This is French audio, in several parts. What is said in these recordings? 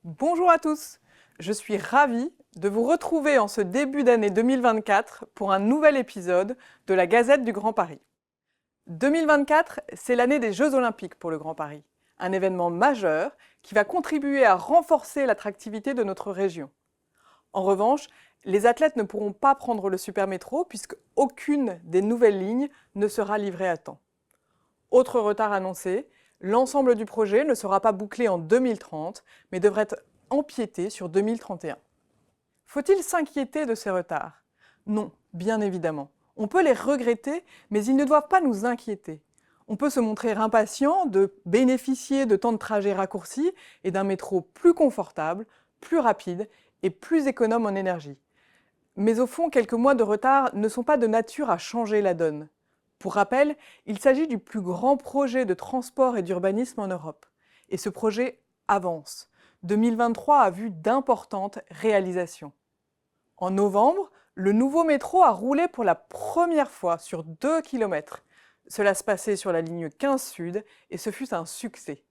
Bonjour à tous, je suis ravie de vous retrouver en ce début d'année 2024 pour un nouvel épisode de la Gazette du Grand Paris. 2024, c'est l'année des Jeux Olympiques pour le Grand Paris, un événement majeur qui va contribuer à renforcer l'attractivité de notre région. En revanche, les athlètes ne pourront pas prendre le supermétro puisque aucune des nouvelles lignes ne sera livrée à temps. Autre retard annoncé, l'ensemble du projet ne sera pas bouclé en 2030, mais devrait être empiété sur 2031. Faut-il s'inquiéter de ces retards? Non, bien évidemment. On peut les regretter, mais ils ne doivent pas nous inquiéter. On peut se montrer impatient de bénéficier de temps de trajet raccourcis et d'un métro plus confortable, plus rapide et plus économe en énergie. Mais au fond, quelques mois de retard ne sont pas de nature à changer la donne. Pour rappel, il s'agit du plus grand projet de transport et d'urbanisme en Europe. Et ce projet avance. 2023 a vu d'importantes réalisations. En novembre, le nouveau métro a roulé pour la première fois sur 2 km. Cela se passait sur la ligne 15 Sud et ce fut un succès.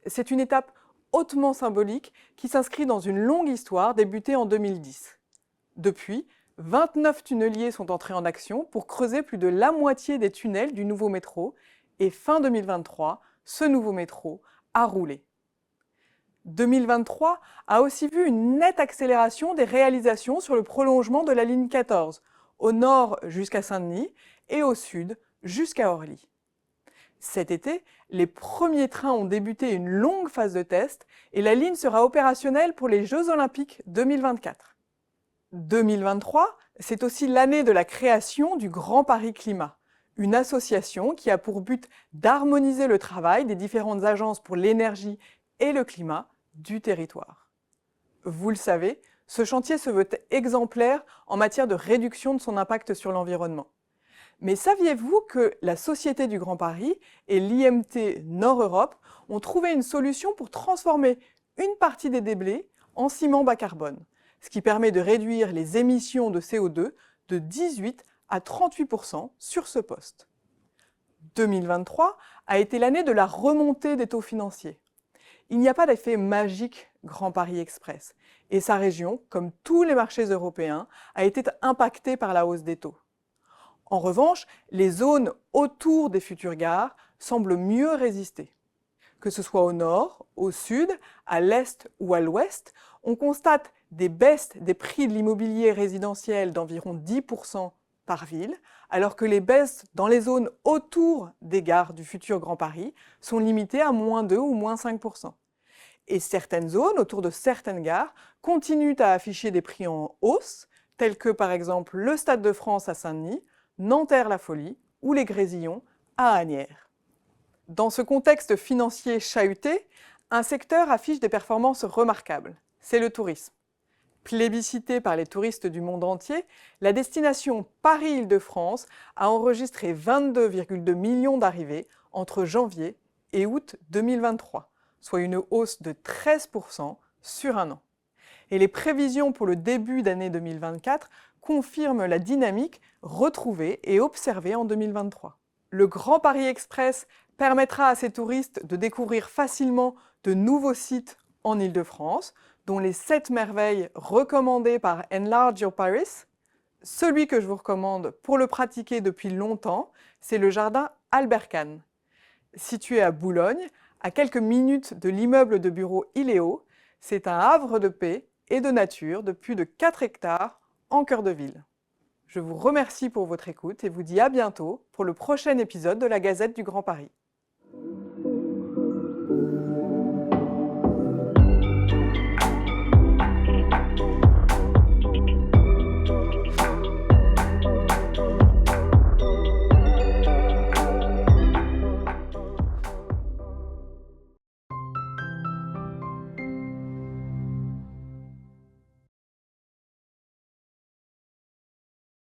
C'est une étape hautement symbolique qui s'inscrit dans une longue histoire débutée en 2010. Depuis, 29 tunneliers sont entrés en action pour creuser plus de la moitié des tunnels du nouveau métro et fin 2023, ce nouveau métro a roulé. 2023 a aussi vu une nette accélération des réalisations sur le prolongement de la ligne 14, au nord jusqu'à Saint-Denis et au sud jusqu'à Orly. Cet été, les premiers trains ont débuté une longue phase de test et la ligne sera opérationnelle pour les Jeux Olympiques 2024. 2023, c'est aussi l'année de la création du Grand Paris Climat, une association qui a pour but d'harmoniser le travail des différentes agences pour l'énergie et le climat du territoire. Vous le savez, ce chantier se veut exemplaire en matière de réduction de son impact sur l'environnement. Mais saviez-vous que la Société du Grand Paris et l'IMT Nord-Europe ont trouvé une solution pour transformer une partie des déblais en ciment bas carbone, ce qui permet de réduire les émissions de CO2 de 18 à 38% sur ce poste. 2023 a été l'année de la remontée des taux financiers. Il n'y a pas d'effet magique Grand Paris Express, et sa région, comme tous les marchés européens, a été impactée par la hausse des taux. En revanche, les zones autour des futures gares semblent mieux résister. Que ce soit au nord, au sud, à l'est ou à l'ouest, on constate des baisses des prix de l'immobilier résidentiel d'environ 10% par ville, alors que les baisses dans les zones autour des gares du futur Grand Paris sont limitées à -2 ou -5%. Et certaines zones autour de certaines gares continuent à afficher des prix en hausse, tels que par exemple le Stade de France à Saint-Denis, Nanterre-La Folie ou les Grésillons à Asnières. Dans ce contexte financier chahuté, un secteur affiche des performances remarquables, c'est le tourisme. Plébiscitée par les touristes du monde entier, la destination Paris-Île-de-France a enregistré 22,2 millions d'arrivées entre janvier et août 2023, soit une hausse de 13% sur un an. Et les prévisions pour le début d'année 2024 confirment la dynamique retrouvée et observée en 2023. Le Grand Paris Express permettra à ces touristes de découvrir facilement de nouveaux sites en Île-de-France, dont les 7 merveilles recommandées par Enlarge Your Paris. Celui que je vous recommande pour le pratiquer depuis longtemps, c'est le jardin Albert Kahn. Situé à Boulogne, à quelques minutes de l'immeuble de bureaux Iléo, c'est un havre de paix et de nature de plus de 4 hectares en cœur de ville. Je vous remercie pour votre écoute et vous dis à bientôt pour le prochain épisode de la Gazette du Grand Paris.